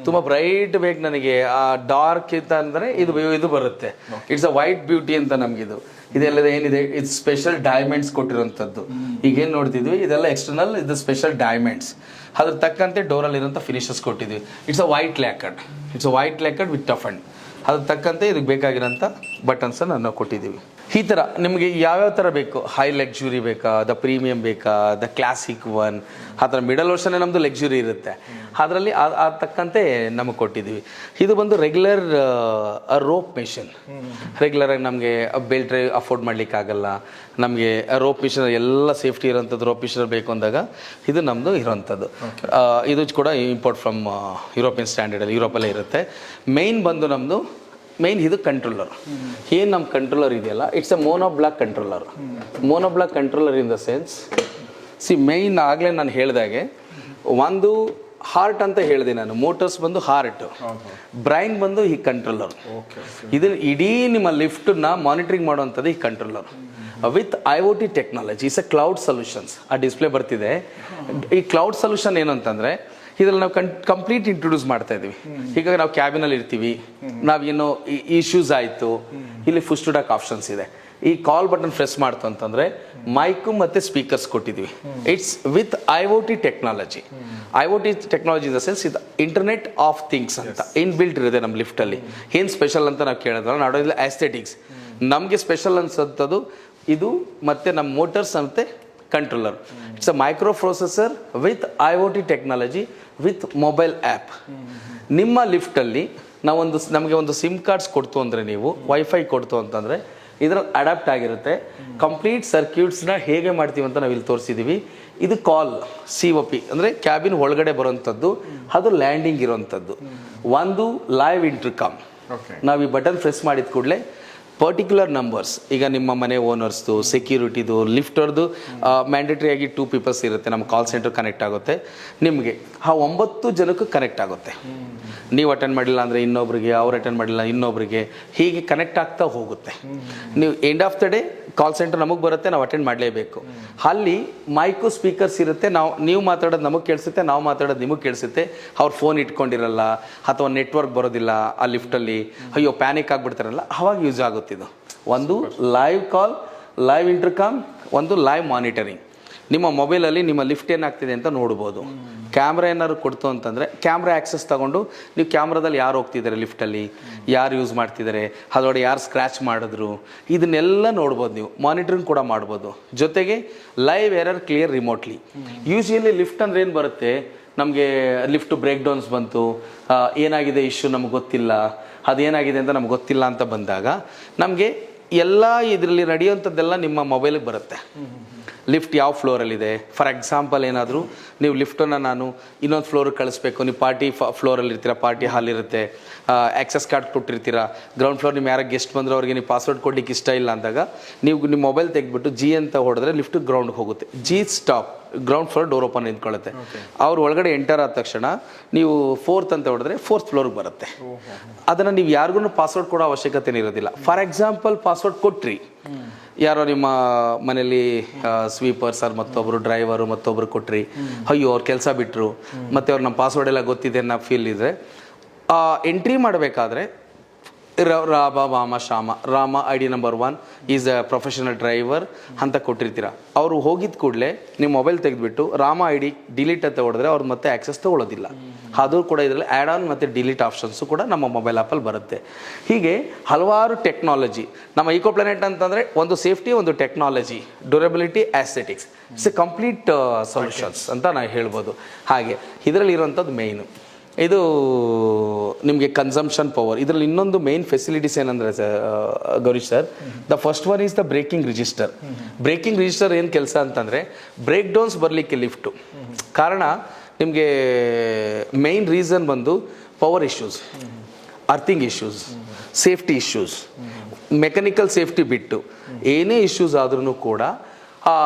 ತುಂಬ ಬ್ರೈಟ್ ಬೇಕು ನನಗೆ. ಆ ಡಾರ್ಕ್ ಅಂತ ಅಂದರೆ ಇದು ಬರುತ್ತೆ. ಇಟ್ಸ್ ಅ ವೈಟ್ ಬ್ಯೂಟಿ ಅಂತ ನಮಗಿದು. ಇದೆಲ್ಲ ಏನಿದೆ, ಇದು ಸ್ಪೆಷಲ್ ಡೈಮಂಡ್ಸ್ ಕೊಟ್ಟಿರೋಂಥದ್ದು. ಈಗೇನು ನೋಡ್ತಿದ್ವಿ ಇದೆಲ್ಲ ಎಕ್ಸ್ಟರ್ನಲ್, ಇದು ಸ್ಪೆಷಲ್ ಡೈಮಂಡ್ಸ್. ಅದ್ರ ತಕ್ಕಂತೆ ಡೋರಲ್ಲಿರೋಂಥ ಫಿನಿಶಸ್ ಕೊಟ್ಟಿದ್ವಿ. It's a white lacquered with tough and. ಅದ್ರ ತಕ್ಕಂತೆ ಇದಕ್ಕೆ ಬೇಕಾಗಿರೋಂಥ ಬಟನ್ಸನ್ನು ನಾವು ಕೊಟ್ಟಿದ್ದೀವಿ. ಈ ಥರ ನಿಮಗೆ ಯಾವ್ಯಾವ ಥರ ಬೇಕು, ಹೈ ಲಕ್ಸುರಿ ಬೇಕಾ, ದ ಪ್ರೀಮಿಯಂ ಬೇಕಾ, ದ ಕ್ಲಾಸಿಕ್ ಒನ್, ಆ ಥರ ಮಿಡಲ್ ವರ್ಷನೇ ನಮ್ಮದು ಲಕ್ಸುರಿ ಇರುತ್ತೆ. ಅದರಲ್ಲಿ ಆ ತಕ್ಕಂತೆ ನಮಗೆ ಕೊಟ್ಟಿದ್ದೀವಿ. ಇದು ಬಂದು ರೆಗ್ಯುಲರ್ ರೋಪ್ ಮೆಷಿನ್. ರೆಗ್ಯುಲರಾಗಿ ನಮಗೆ ಬೆಲ್ಟ್ ಅಫೋರ್ಡ್ ಮಾಡಲಿಕ್ಕಾಗಲ್ಲ, ನಮಗೆ ರೋಪ್ ಮಿಷನ್ ಎಲ್ಲ ಸೇಫ್ಟಿ ಇರೋಂಥದ್ದು ರೋಪ್ ಮಿಷನ್ ಬೇಕು ಅಂದಾಗ ಇದು ನಮ್ಮದು ಇರೋವಂಥದ್ದು. ಇದು ಕೂಡ ಇಂಪೋರ್ಟ್ ಫ್ರಮ್ ಯುರೋಪಿಯನ್ ಸ್ಟ್ಯಾಂಡರ್ಡಲ್ಲಿ, ಯುರೋಪಲ್ಲೇ ಇರುತ್ತೆ. ಮೇಯ್ನ್ ಬಂದು ನಮ್ಮದು ಇದು ಕಂಟ್ರೋಲರ್. ಏನು ನಮ್ಮ ಕಂಟ್ರೋಲರ್ ಇದೆಯಲ್ಲ, it's A ಮೋನೋಬ್ಲಾಕ್ controller. ಮೋನೋಬ್ಲಾಕ್ controller in the sense, main ಆಗಲೇ ನಾನು ಹೇಳಿದಾಗೆ ಒಂದು ಹಾರ್ಟ್ ಅಂತ ಹೇಳಿದೆ ನಾನು. ಮೋಟರ್ಸ್ ಬಂದು ಹಾರ್ಟ್, ಬ್ರೈನ್ ಬಂದು ಈ ಕಂಟ್ರೋಲರ್. ಇದು ಇಡೀ ನಿಮ್ಮ ಲಿಫ್ಟನ್ನ ಮಾನಿಟರಿಂಗ್ ಮಾಡುವಂಥದ್ದು ಈ controller with IoT technology. It's A cloud solutions. ಆ ಡಿಸ್ಪ್ಲೇ ಬರ್ತಿದೆ. ಈ ಕ್ಲೌಡ್ ಸೊಲ್ಯೂಷನ್ ಏನು ಅಂತಂದರೆ, ಇದರಲ್ಲಿ ನಾವು ಕಂಪ್ಲೀಟ್ ಇಂಟ್ರೊಡ್ಯೂಸ್ ಮಾಡ್ತಾ ಇದ್ದೀವಿ. ಹೀಗಾಗಿ ನಾವು ಕ್ಯಾಬಿನಲ್ಲಿ ಇರ್ತೀವಿ, ನಾವೇನೋ ಇಶ್ಯೂಸ್ ಆಯಿತು, ಇಲ್ಲಿ ಪುಶ್ ಟು ಟಾಕ್ ಆಪ್ಷನ್ಸ್ ಇದೆ. ಈ ಕಾಲ್ ಬಟನ್ ಪ್ರೆಸ್ ಮಾಡ್ತು ಅಂತಂದರೆ ಮೈಕು ಮತ್ತು ಸ್ಪೀಕರ್ಸ್ ಕೊಟ್ಟಿದ್ವಿ. It's with IoT technology. In the sense ಇದು ಇಂಟರ್ನೆಟ್ ಆಫ್ ಥಿಂಗ್ಸ್ ಅಂತ ಇನ್ ಬಿಲ್ಟ್ ಇರುತ್ತೆ ನಮ್ಮ ಲಿಫ್ಟಲ್ಲಿ. ಏನು ಸ್ಪೆಷಲ್ ಅಂತ ನಾವು ಕೇಳಿದ್ರಲ್ಲ, ನಾಡೋದಿಲ್ಲ ಆಸ್ಥೆಟಿಕ್ಸ್. ನಮಗೆ ಸ್ಪೆಷಲ್ ಅನ್ಸೋಂಥದ್ದು ಇದು, ಮತ್ತು ನಮ್ಮ ಮೋಟರ್ಸ್ ಮತ್ತು controller. It's a micro processor with IoT technology with mobile app. ನಿಮ್ಮ ಲಿಫ್ಟಲ್ಲಿ ನಮಗೆ ಒಂದು ಸಿಮ್ ಕಾರ್ಡ್ಸ್ ಕೊಡ್ತು ಅಂದರೆ, ನೀವು ವೈಫೈ ಕೊಡ್ತು ಅಂತಂದರೆ ಇದರಲ್ಲಿ ಅಡಾಪ್ಟ್ ಆಗಿರುತ್ತೆ. ಕಂಪ್ಲೀಟ್ ಸರ್ಕ್ಯೂಟ್ಸ್ನ ಹೇಗೆ ಮಾಡ್ತೀವಿ ಅಂತ ನಾವು ಇಲ್ಲಿ ತೋರಿಸಿದ್ದೀವಿ. ಇದು ಕಾಲ್ COP ಅಂದರೆ ಕ್ಯಾಬಿನ್ ಒಳಗಡೆ ಬರೋವಂಥದ್ದು, ಅದು ಲ್ಯಾಂಡಿಂಗ್ ಇರೋವಂಥದ್ದು. ಒಂದು ಲೈವ್ ಇಂಟರ್ಕಾಮ್. ನಾವು ಈ ಬಟನ್ ಪ್ರೆಸ್ ಮಾಡಿದ ಕೂಡಲೇ ಪರ್ಟಿಕ್ಯುಲರ್ ನಂಬರ್ಸ್, ಈಗ ನಿಮ್ಮ ಮನೆ ಓನರ್ಸ್ದು, ಸೆಕ್ಯೂರಿಟಿದು, ಲಿಫ್ಟರ್ದು ಮ್ಯಾಂಡೇಟ್ರಿ ಆಗಿ 2 ಪೀಪಲ್ಸ್ ಇರುತ್ತೆ. ನಮ್ಮ ಕಾಲ್ ಸೆಂಟರ್ ಕನೆಕ್ಟ್ ಆಗುತ್ತೆ ನಿಮಗೆ, ಆ 9 ಜನಕ್ಕೂ ಕನೆಕ್ಟ್ ಆಗುತ್ತೆ. ನೀವು ಅಟೆಂಡ್ ಮಾಡಿಲ್ಲ ಅಂದರೆ ಇನ್ನೊಬ್ರಿಗೆ, ಅವ್ರು ಅಟೆಂಡ್ ಮಾಡಿಲ್ಲ ಇನ್ನೊಬ್ರಿಗೆ, ಹೀಗೆ ಕನೆಕ್ಟ್ ಆಗ್ತಾ ಹೋಗುತ್ತೆ. ನೀವು end of the day call centre ನಮಗೆ ಬರುತ್ತೆ, ನಾವು ಅಟೆಂಡ್ ಮಾಡಲೇಬೇಕು. ಅಲ್ಲಿ ಮೈಕು ಸ್ಪೀಕರ್ಸ್ ಇರುತ್ತೆ, ನೀವು ಮಾತಾಡೋದು ನಮಗೆ ಕೇಳಿಸುತ್ತೆ, ನಾವು ಮಾತಾಡೋದು ನಿಮಗೆ ಕೇಳಿಸುತ್ತೆ. ಅವ್ರು ಫೋನ್ ಇಟ್ಕೊಂಡಿರಲ್ಲ ಅಥವಾ ನೆಟ್ವರ್ಕ್ ಬರೋದಿಲ್ಲ ಆ ಲಿಫ್ಟಲ್ಲಿ, ಅಯ್ಯೋ ಪ್ಯಾನಿಕ್ ಆಗಿಬಿಡ್ತಾರಲ್ಲ, ಅವಾಗ ಯೂಸ್ ಆಗುತ್ತೆ. ಇದು ಒಂದು ಲೈವ್ ಕಾಲ್, ಲೈವ್ ಇಂಟರ್ಕಾಮ್, ಒಂದು ಲೈವ್ ಮಾನಿಟರಿಂಗ್. ನಿಮ್ಮ ಮೊಬೈಲಲ್ಲಿ ನಿಮ್ಮ ಲಿಫ್ಟ್ ಏನಾಗ್ತಿದೆ ಅಂತ ನೋಡ್ಬೋದು. ಕ್ಯಾಮ್ರಾ ಏನಾದ್ರು ಕೊಡ್ತು ಅಂತಂದರೆ ಕ್ಯಾಮ್ರಾ ಆ್ಯಕ್ಸಸ್ ತೊಗೊಂಡು ನೀವು ಕ್ಯಾಮ್ರಾದಲ್ಲಿ ಯಾರು ಹೋಗ್ತಿದ್ದಾರೆ, ಲಿಫ್ಟಲ್ಲಿ ಯಾರು ಯೂಸ್ ಮಾಡ್ತಿದ್ದಾರೆ, ಅದರೊಳಗೆ ಯಾರು ಸ್ಕ್ರ್ಯಾಚ್ ಮಾಡಿದ್ರು, ಇದನ್ನೆಲ್ಲ ನೋಡ್ಬೋದು. ನೀವು ಮಾನಿಟರಿಂಗ್ ಕೂಡ ಮಾಡ್ಬೋದು. ಜೊತೆಗೆ live error clear remotely. Usually lift ಅಂದರೆ ಏನು ಬರುತ್ತೆ, ನಮಗೆ ಲಿಫ್ಟ್ ಬ್ರೇಕ್ ಡೌನ್ಸ್ ಬಂತು, ಏನಾಗಿದೆ ಇಶ್ಯೂ ನಮ್ಗೆ ಗೊತ್ತಿಲ್ಲ, ಅದೇನಾಗಿದೆ ಅಂತ ನಮ್ಗೆ ಗೊತ್ತಿಲ್ಲ ಅಂತ ಬಂದಾಗ ನಮಗೆ ಎಲ್ಲ ಇದರಲ್ಲಿ ನಡೆಯುವಂಥದ್ದೆಲ್ಲ ನಿಮ್ಮ ಮೊಬೈಲಿಗೆ ಬರುತ್ತೆ. ಲಿಫ್ಟ್ ಯಾವ ಫ್ಲೋರಲ್ಲಿದೆ, ಫಾರ್ ಎಕ್ಸಾಂಪಲ್ ಏನಾದರೂ ನೀವು ಲಿಫ್ಟನ್ನು ನಾನು ಇನ್ನೊಂದು ಫ್ಲೋರಿಗೆ ಕಳಿಸ್ಬೇಕು, ನೀವು ಪಾರ್ಟಿ ಫ್ಲೋರಲ್ಲಿ ಇರ್ತೀರ, ಪಾರ್ಟಿ ಹಾಲ್ ಇರುತ್ತೆ, ಆ್ಯಕ್ಸಸ್ ಕಾರ್ಡ್ ಕೊಟ್ಟಿರ್ತೀರ, ಗ್ರೌಂಡ್ ಫ್ಲೋರ್ ನಿಮ್ಮ ಯಾರು ಗೆಸ್ಟ್ ಬಂದರೆ ಅವ್ರಿಗೆ ನೀವು ಪಾಸ್ವರ್ಡ್ ಕೊಡ್ಲಿಕ್ಕೆ ಇಷ್ಟ ಇಲ್ಲ ಅಂದಾಗ ನೀವು ನಿಮ್ಮ ಮೊಬೈಲ್ ತೆಗೆದ್ಬಿಟ್ಟು ಜಿ ಅಂತ ಹೊಡೆದ್ರೆ ಲಿಫ್ಟ್ ಗ್ರೌಂಡ್ಗೆ ಹೋಗುತ್ತೆ. G stop, ground floor door open ನಿಂತ್ಕೊಳ್ಳುತ್ತೆ. ಅವ್ರು ಒಳಗಡೆ ಎಂಟರ್ ಆದ ತಕ್ಷಣ ನೀವು 4th ಅಂತ ಹೊಡೆದ್ರೆ 4th ಫ್ಲೋರ್ಗೆ ಬರುತ್ತೆ. ಅದನ್ನು ನೀವು ಯಾರಿಗೂ ಪಾಸ್ವರ್ಡ್ ಕೊಡೋ ಅವಶ್ಯಕತೆ ಇರೋದಿಲ್ಲ. ಫಾರ್ ಎಕ್ಸಾಂಪಲ್ ಪಾಸ್ವರ್ಡ್ ಕೊಟ್ರಿ, ಯಾರೋ ನಿಮ್ಮ ಮನೇಲಿ ಸ್ವೀಪರ್ಸ್ ಅವ್ರು ಮತ್ತೊಬ್ಬರು ಡ್ರೈವರು ಮತ್ತೊಬ್ಬರು ಕೊಟ್ರಿ, ಅಯ್ಯೋ ಅವ್ರು ಕೆಲಸ ಬಿಟ್ಟರು, ಮತ್ತು ಅವ್ರು ನಮ್ಮ ಪಾಸ್ವರ್ಡ್ ಎಲ್ಲ ಗೊತ್ತಿದೆ ಅನ್ನೋ ಫೀಲ್ ಇದ್ದರೆ ಎಂಟ್ರಿ ಮಾಡಬೇಕಾದ್ರೆ Rama Vama Shyama, Rama ID number 1 is a professional driver ಅಂತ ಕೊಟ್ಟಿರ್ತೀರ. ಅವರು ಹೋಗಿದ ಕೂಡಲೇ ನಿಮ್ಮ ಮೊಬೈಲ್ ತೆಗೆದುಬಿಟ್ಟು ರಾಮ ID ಡಿಲೀಟ್ ಅಂತ ಹೊಡೆದ್ರೆ ಅವ್ರು ಮತ್ತೆ ಆ್ಯಕ್ಸಸ್ ತೊಗೊಳ್ಳೋದಿಲ್ಲ. ಅದು ಕೂಡ ಇದರಲ್ಲಿ ಆ್ಯಡ್ ಆನ್ ಮತ್ತು ಡಿಲೀಟ್ ಆಪ್ಷನ್ಸು ಕೂಡ ನಮ್ಮ ಮೊಬೈಲ್ ಆ್ಯಪಲ್ಲಿ ಬರುತ್ತೆ. ಹೀಗೆ ಹಲವಾರು ಟೆಕ್ನಾಲಜಿ ನಮ್ಮ ಈಕೋ ಪ್ಲಾನೆಟ್ ಅಂತಂದರೆ ಒಂದು ಸೇಫ್ಟಿ, ಒಂದು technology, durability, aesthetics, it's a complete solutions ಅಂತ ನಾವು ಹೇಳ್ಬೋದು. ಹಾಗೆ ಇದರಲ್ಲಿ ಇರುವಂಥದ್ದು ಮೇಯ್ನು ಇದು ನಿಮಗೆ ಕನ್ಸಂಪ್ಷನ್ ಪವರ್. ಇದರಲ್ಲಿ ಇನ್ನೊಂದು ಮೇನ್ ಫೆಸಿಲಿಟೀಸ್ ಏನಂದರೆ Gourish sir, the first one is the braking register. Breaking register ಏನು ಕೆಲಸ ಅಂತಂದರೆ ಬ್ರೇಕ್ ಡೌನ್ಸ್ ಬರಲಿಕ್ಕೆ ಲಿಫ್ಟು ಕಾರಣ. ನಿಮಗೆ ಮೇನ್ ರೀಸನ್ ಬಂದು power issues, earthing issues, safety issues, mechanical safety ಬಿಟ್ಟು ಏನೇ ಇಶ್ಯೂಸ್ ಆದ್ರೂ ಕೂಡ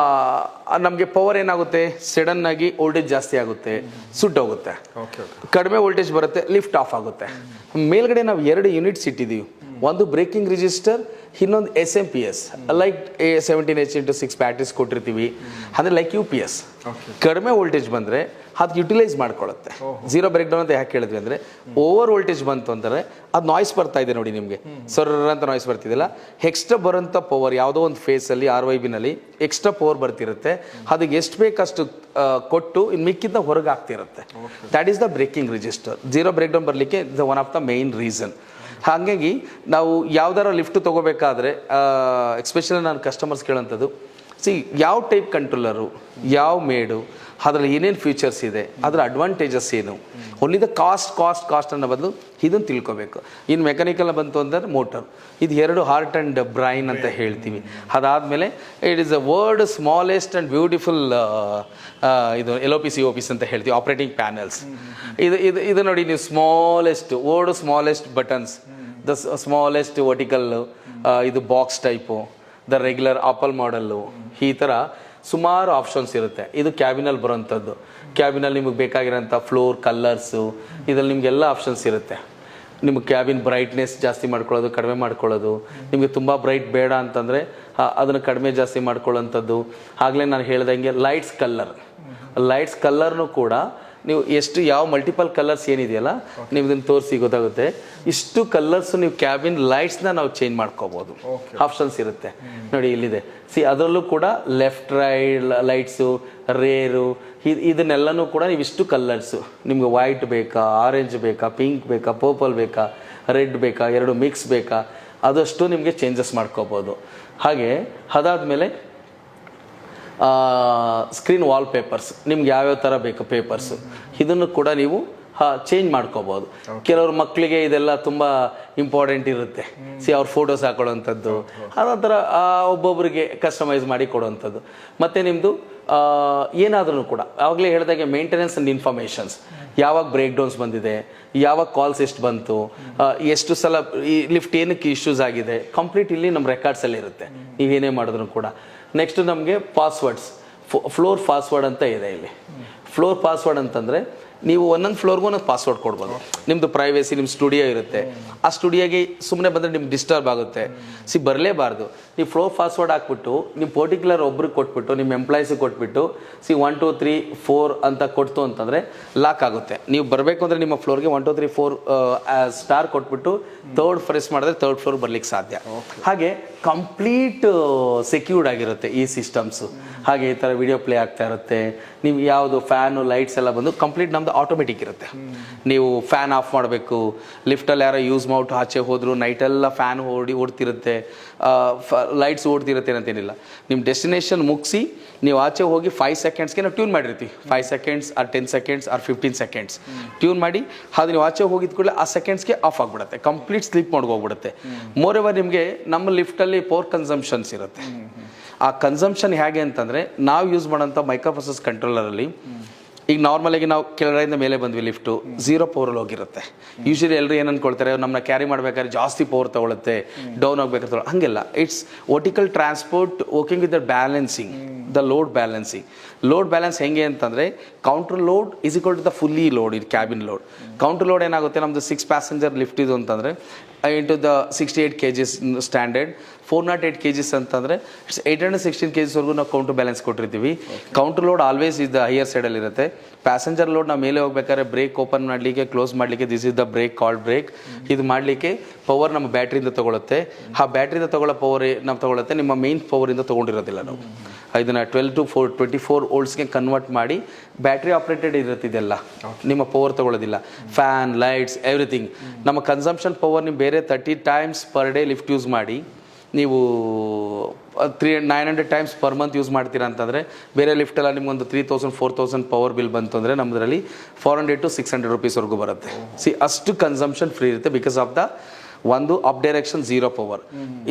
ನಮಗೆ ಪವರ್ ಏನಾಗುತ್ತೆ, ಸಡನ್ನಾಗಿ ವೋಲ್ಟೇಜ್ ಜಾಸ್ತಿ ಆಗುತ್ತೆ, ಸುಟ್ಟೋಗುತ್ತೆ. ಕಡಿಮೆ ವೋಲ್ಟೇಜ್ ಬರುತ್ತೆ, ಲಿಫ್ಟ್ ಆಫ್ ಆಗುತ್ತೆ. ಮೇಲ್ಗಡೆ ನಾವು 2 ಯೂನಿಟ್ಸ್ ಇಟ್ಟಿದ್ದೀವಿ, ಒಂದು ಬ್ರೇಕಿಂಗ್ ರಿಜಿಸ್ಟರ್, ಇನ್ನೊಂದು SMPS ಲೈಕ್ 17H/6 ಬ್ಯಾಟ್ರೀಸ್ ಕೊಟ್ಟಿರ್ತೀವಿ. ಅಂದರೆ ಲೈಕ್ UPS. ಕಡಿಮೆ ವೋಲ್ಟೇಜ್ ಬಂದರೆ ಅದು ಯುಟಿಲೈಸ್ ಮಾಡ್ಕೊಳ್ಳುತ್ತೆ. ಝೀರೋ ಬ್ರೇಕ್ ಡೌನ್ ಅಂತ ಯಾಕೆ ಹೇಳಿದ್ವಿ ಅಂದರೆ ಓವರ್ ವೋಲ್ಟೇಜ್ ಬಂತು ಅಂದರೆ ಅದು ನಾಯ್ಸ್ ಬರ್ತಾ ಇದೆ ನೋಡಿ, ನಿಮಗೆ ಸರ್ರ ಅಂತ ನಾಯ್ಸ್ ಬರ್ತಿದ್ದಿಲ್ಲ. ಎಕ್ಸ್ಟ್ರಾ ಬರೋಂಥ ಪವರ್ ಯಾವುದೋ ಒಂದು ಫೇಸಲ್ಲಿ RYBನಲ್ಲಿ ಎಕ್ಸ್ಟ್ರಾ ಪವರ್ ಬರ್ತಿರುತ್ತೆ, ಅದಕ್ಕೆ ಎಷ್ಟು ಬೇಕಷ್ಟು ಕೊಟ್ಟು ಇನ್ನು ಮಿಕ್ಕಿಂದ ಹೊರಗೆ ಆಗ್ತಿರುತ್ತೆ. That is the braking resistor. Zero break down ಬರಲಿಕ್ಕೆ the one of the main reason. ಹಾಗಾಗಿ ನಾವು ಯಾವ್ದಾರ ಲಿಫ್ಟ್ ತೊಗೋಬೇಕಾದ್ರೆ ಎಸ್ಪೆಷಲಿ ನಾನು ಕಸ್ಟಮರ್ಸ್ ಕೇಳೋಂಥದ್ದು, ಯಾವ ಟೈಪ್ ಕಂಟ್ರೋಲರು, ಯಾವ ಮೇಡು, ಅದರಲ್ಲಿ ಏನೇನು ಫ್ಯೂಚರ್ಸ್ ಇದೆ, ಅದರ ಅಡ್ವಾಂಟೇಜಸ್ ಏನು, ಓನ್ಲಿ ದ ಕಾಸ್ಟ್ ಅನ್ನೋ ಬದಲು ಇದನ್ನು ತಿಳ್ಕೊಬೇಕು. ಇನ್ನು ಮೆಕ್ಯಾನಿಕಲ್ ಬಂತು ಅಂದರೆ ಮೋಟರ್, ಇದು 2 ಹಾರ್ಟ್ ಆ್ಯಂಡ್ ಬ್ರೈನ್ ಅಂತ ಹೇಳ್ತೀವಿ. ಅದಾದಮೇಲೆ it is a world smallest and beautiful ಇದು LOPC OPC ಅಂತ ಹೇಳ್ತೀವಿ, ಆಪ್ರೇಟಿಂಗ್ ಪ್ಯಾನಲ್ಸ್. ಇದು ನೋಡಿ, ನೀವು smallest buttons, the smallest vertical, ಇದು box type, the regular Apple model, ಈ ಥರ ಸುಮಾರು ಆಪ್ಷನ್ಸ್ ಇರುತ್ತೆ. ಇದು ಕ್ಯಾಬಿನಲ್ಲಿ ಬರೋಂಥದ್ದು. ಕ್ಯಾಬಿನಲ್ಲಿ ನಿಮಗೆ ಬೇಕಾಗಿರೋಂಥ ಫ್ಲೋರ್ ಕಲರ್ಸು, ಇದರಲ್ಲಿ ನಿಮಗೆಲ್ಲ ಆಪ್ಷನ್ಸ್ ಇರುತ್ತೆ. ನಿಮಗೆ ಕ್ಯಾಬಿನ್ ಬ್ರೈಟ್ನೆಸ್ ಜಾಸ್ತಿ ಮಾಡ್ಕೊಳ್ಳೋದು, ಕಡಿಮೆ ಮಾಡ್ಕೊಳ್ಳೋದು, ನಿಮಗೆ ತುಂಬ ಬ್ರೈಟ್ ಬೇಡ ಅಂತಂದರೆ ಅದನ್ನು ಕಡಿಮೆ ಜಾಸ್ತಿ ಮಾಡ್ಕೊಳ್ಳೋಂಥದ್ದು. ಆಗಲೇ ನಾನು ಹೇಳ್ದಂಗೆ ಲೈಟ್ಸ್ ಕಲ್ಲರ್ನೂ ಕೂಡ ನೀವು ಯಾವ ಮಲ್ಟಿಪಲ್ ಕಲರ್ಸ್ ಏನಿದೆಯಲ್ಲ, ನೀವು ಇದನ್ನು ತೋರಿಸಿ ಗೊತ್ತಾಗುತ್ತೆ. ಇಷ್ಟು ಕಲರ್ಸು ನೀವು ಕ್ಯಾಬಿನ್ ಲೈಟ್ಸ್ನ ನಾವು ಚೇಂಜ್ ಮಾಡ್ಕೋಬೋದು, ಆಪ್ಷನ್ಸ್ ಇರುತ್ತೆ ನೋಡಿ, ಇಲ್ಲಿದೆ. ಅದರಲ್ಲೂ ಕೂಡ ಲೆಫ್ಟ್ ರೈಟ್ ಲೈಟ್ಸು, ರೇರು, ಇದನ್ನೆಲ್ಲನೂ ಕೂಡ ನೀವು ಇಷ್ಟು ಕಲರ್ಸು, ನಿಮ್ಗೆ ವೈಟ್ ಬೇಕಾ, ಆರೆಂಜ್ ಬೇಕಾ, ಪಿಂಕ್ ಬೇಕಾ, ಪರ್ಪಲ್ ಬೇಕಾ, ರೆಡ್ ಬೇಕಾ, 2 ಮಿಕ್ಸ್ ಬೇಕಾ, ಅದಷ್ಟು ನಿಮಗೆ ಚೇಂಜಸ್ ಮಾಡ್ಕೋಬೋದು. ಹಾಗೆ ಅದಾದಮೇಲೆ ಸ್ಕ್ರೀನ್ ವಾಲ್ ಪೇಪರ್ಸ್, ನಿಮ್ಗೆ ಯಾವ್ಯಾವ ಥರ ಬೇಕು ಪೇಪರ್ಸು, ಇದನ್ನು ಕೂಡ ನೀವು ಚೇಂಜ್ ಮಾಡ್ಕೋಬಹುದು. ಕೆಲವ್ರ ಮಕ್ಕಳಿಗೆ ಇದೆಲ್ಲ ತುಂಬಾ ಇಂಪಾರ್ಟೆಂಟ್ ಇರುತ್ತೆ, ಅವ್ರ ಫೋಟೋಸ್ ಹಾಕೊಳ್ಳೋವಂಥದ್ದು, ಅದೊಂಥರ ಒಬ್ಬೊಬ್ಬರಿಗೆ ಕಸ್ಟಮೈಸ್ ಮಾಡಿ ಕೊಡುವಂಥದ್ದು. ಮತ್ತೆ ನಿಮ್ಮದು ಏನಾದ್ರೂ ಕೂಡ ಆವಾಗಲೇ ಹೇಳಿದಾಗೆ ಮೇಂಟೆನೆನ್ಸ್ ಅಂಡ್ ಇನ್ಫಾರ್ಮೇಷನ್ಸ್, ಯಾವಾಗ ಬ್ರೇಕ್ ಡೌನ್ಸ್ ಬಂದಿದೆ, ಯಾವಾಗ ಕಾಲ್ಸ್ ಎಷ್ಟು ಬಂತು, ಎಷ್ಟು ಸಲ ಈ ಲಿಫ್ಟ್ ಏನಕ್ಕೆ ಇಶ್ಯೂಸ್ ಆಗಿದೆ, ಕಂಪ್ಲೀಟ್ ಇಲ್ಲಿ ನಮ್ಮ ರೆಕಾರ್ಡ್ಸಲ್ಲಿ ಇರುತ್ತೆ ನೀವೇನೇ ಮಾಡಿದ್ರು ಕೂಡ. ನೆಕ್ಸ್ಟ್ ನಮಗೆ ಪಾಸ್ವರ್ಡ್ಸ್, ಫ್ಲೋರ್ ಪಾಸ್ವರ್ಡ್ ಅಂತ ಇದೆ ಇಲ್ಲಿ. ಫ್ಲೋರ್ ಪಾಸ್ವರ್ಡ್ ಅಂತಂದರೆ ನೀವು ಒಂದೊಂದು ಫ್ಲೋರ್ಗೂ ಒಂದೊಂದು ಪಾಸ್ವರ್ಡ್ ಕೊಡ್ಬೋದು. ನಿಮ್ಮದು ಪ್ರೈವೇಸಿ, ನಿಮ್ಮ ಸ್ಟುಡಿಯೋ ಇರುತ್ತೆ, ಆ ಸ್ಟುಡಿಯೋಗೆ ಸುಮ್ಮನೆ ಬಂದರೆ ನಿಮ್ಗೆ ಡಿಸ್ಟರ್ಬ್ ಆಗುತ್ತೆ. ಬರಲೇಬಾರ್ದು. ನೀವು ಫ್ಲೋರ್ ಪಾಸ್ವರ್ಡ್ ಹಾಕ್ಬಿಟ್ಟು ನಿಮ್ಮ ಪರ್ಟಿಕ್ಯುಲರ್ ಒಬ್ರಿಗೆ ಕೊಟ್ಬಿಟ್ಟು ನಿಮ್ಮ ಎಂಪ್ಲಾಯೀಸಿಗೆ ಕೊಟ್ಬಿಟ್ಟು 1 2 3 4 ಅಂತ ಕೊಡ್ತು ಅಂತಂದರೆ ಲಾಕ್ ಆಗುತ್ತೆ. ನೀವು ಬರಬೇಕು ಅಂದರೆ ನಿಮ್ಮ ಫ್ಲೋರ್ಗೆ 1 2 3 4 ಸ್ಟಾರ್ ಕೊಟ್ಬಿಟ್ಟು ಥರ್ಡ್ ಪ್ರೆಸ್ ಮಾಡಿದ್ರೆ ಥರ್ಡ್ ಫ್ಲೋರ್ ಬರ್ಲಿಕ್ಕೆ ಸಾಧ್ಯ. ಹಾಗೆ ಕಂಪ್ಲೀಟ್ ಸೆಕ್ಯೂರ್ಡ್ ಆಗಿರುತ್ತೆ ಈ ಸಿಸ್ಟಮ್ಸು. ಹಾಗೆ ಈ ಥರ ವಿಡಿಯೋ ಪ್ಲೇ ಆಗ್ತಾ ಇರುತ್ತೆ. ನೀವು ಯಾವುದು ಫ್ಯಾನು ಲೈಟ್ಸ್ ಎಲ್ಲ ಬಂದು ಕಂಪ್ಲೀಟ್ ನಮ್ಮದು ಆಟೋಮೆಟಿಕ್ ಇರುತ್ತೆ. ನೀವು ಫ್ಯಾನ್ ಆಫ್ ಮಾಡಬೇಕು, ಲಿಫ್ಟಲ್ಲಿ ಯಾರೋ ಯೂಸ್ ಮಾಡ್ಬಿಟ್ಟು ಆಚೆ ಹೋದ್ರು ನೈಟೆಲ್ಲ ಫ್ಯಾನ್ ಓಡ್ತಿರುತ್ತೆ, ಲೈಟ್ಸ್ ಓಡ್ತಿರುತ್ತೆ ಅಂತೇನಿಲ್ಲ. ನಿಮ್ಮ ಡೆಸ್ಟಿನೇಷನ್ ಮುಗಿಸಿ ನೀವು ಆಚೆ ಹೋಗಿ 5 ಸೆಕೆಂಡ್ಸ್ಗೆ ನಾವು ಟ್ಯೂನ್ ಮಾಡಿರ್ತೀವಿ. 5 seconds R 10 seconds R 15 seconds tune ಮಾಡಿ ಅದು ನೀವು ಆಚೆ ಹೋಗಿದ ಕೂಡಲೇ ಆ ಸೆಕೆಂಡ್ಸ್ಗೆ ಆಫ್ ಆಗಿಬಿಡುತ್ತೆ, ಕಂಪ್ಲೀಟ್ ಸ್ಲೀಪ್ ಹೋಗ್ಬಿಡುತ್ತೆ. ಮೋರ್ ಎವರ್ ನಿಮಗೆ ನಮ್ಮ ಲಿಫ್ಟಲ್ಲಿ ಪವರ್ ಕನ್ಸಂಪ್ಷನ್ಸ್ ಇರುತ್ತೆ. ಆ ಕನ್ಸಂಪ್ಷನ್ ಹೇಗೆ ಅಂತಂದರೆ ನಾವು ಯೂಸ್ ಮಾಡೋಂಥ ಮೈಕ್ರೋ ಪ್ರೊಸೆಸ್ ಕಂಟ್ರೋಲರಲ್ಲಿ ಈಗ ನಾರ್ಮಲಾಗಿ ನಾವು ಕೆಳಗಡೆಯಿಂದ ಮೇಲೆ ಬಂದ್ವಿ, ಲಿಫ್ಟು 0 ಪವರಲ್ಲಿ ಹೋಗಿರುತ್ತೆ. ಯೂಶಲಿ ಎಲ್ಲರೂ ಏನು ಅಂದ್ಕೊಳ್ತಾರೆ, ನಮ್ಮನ್ನ ಕ್ಯಾರಿ ಮಾಡಬೇಕಾದ್ರೆ ಜಾಸ್ತಿ ಪವರ್ ತೊಗೊಳುತ್ತೆ, ಡೌನ್ ಆಗಬೇಕಾದ್ರೆ ಹಂಗೆಲ್ಲ. It's vertical transport working with the balancing, the load balancing. Load balance ಹೆಂಗೆ ಅಂತಂದರೆ counter load is equal to the fully load, ಇದು ಕ್ಯಾಬಿನ್ ಲೋಡ್. ಕೌಂಟರ್ ಲೋಡ್ ಏನಾಗುತ್ತೆ, ನಮ್ಮದು 6 ಪ್ಯಾಸೆಂಜರ್ ಲಿಫ್ಟ್ ಇದು ಅಂತಂದರೆ into the 68 kgs standard, 408 kgs ಅಂತಂದರೆ it's 816 kgsವರೆಗೂ ನಾವು ಕೌಂಟರ್ ಬ್ಯಾಲೆನ್ಸ್ ಕೊಟ್ಟಿರ್ತೀವಿ. ಕೌಂಟರ್ ಲೋಡ್ ಆಲ್ವೇಸ್ ಇದು ಹೈಯರ್ ಸೈಡಲ್ಲಿ ಇರುತ್ತೆ. ಪ್ಯಾಸೆಂಜರ್ ಲೋಡ್ ನಾವು ಮೇಲೆ ಹೋಗ್ಬೇಕಾದ್ರೆ ಬ್ರೇಕ್ ಓಪನ್ ಮಾಡಲಿಕ್ಕೆ, ಕ್ಲೋಸ್ ಮಾಡಲಿಕ್ಕೆ, this is the brake, called brake. ಇದು ಮಾಡಲಿಕ್ಕೆ ಪವರ್ ನಮ್ಮ ಬ್ಯಾಟ್ರಿಯಿಂದ ತೊಗೊಳುತ್ತೆ. ಆ ಬ್ಯಾಟ್ರಿಯಿಂದ ತೊಗೊಳ್ಳೋ ಪವರ್ ನಾವು ತೊಗೊಳುತ್ತೆ, ನಿಮ್ಮ ಮೇನ್ ಪವರಿಂದ ತೊಗೊಂಡಿರೋದಿಲ್ಲ ನಾವು. ಇದನ್ನು 12 to 24 ವೋಲ್ಟ್ಸ್ಗೆ ಕನ್ವರ್ಟ್ ಮಾಡಿ ಬ್ಯಾಟ್ರಿ ಆಪ್ರೇಟೆಡ್ ಇರುತ್ತೆ. ಇದೆಲ್ಲ ನಿಮ್ಮ ಪವರ್ ತೊಗೊಳ್ಳೋದಿಲ್ಲ. Fan, lights, everything. ನಮ್ಮ ಕನ್ಸಂಪ್ಷನ್ ಪವರ್ ನೀವು ಬೇರೆ 30 times per day lift use ಮಾಡಿ ನೀವು 900 times ಪರ್ ಮಂತ್ ಯೂಸ್ ಮಾಡ್ತೀರಾ ಅಂತಂದರೆ ಬೇರೆ ಲಿಫ್ಟೆಲ್ಲ ನಿಮ್ಗೊಂದು 3000 4000 ಪವರ್ ಬಿಲ್ ಬಂತು ಅಂದರೆ ನಮ್ಮದ್ರಲ್ಲಿ 400 to 600 rupeesವರೆಗೂ ಬರುತ್ತೆ. ಅಷ್ಟು ಕನ್ಸಂಪ್ಷನ್ ಫ್ರೀ ಇರುತ್ತೆ. ಬಿಕಾಸ್ ಆಫ್ ದ ಒಂದು ಅಪ್ ಡೈರೆಕ್ಷನ್ 0 ಪವರ್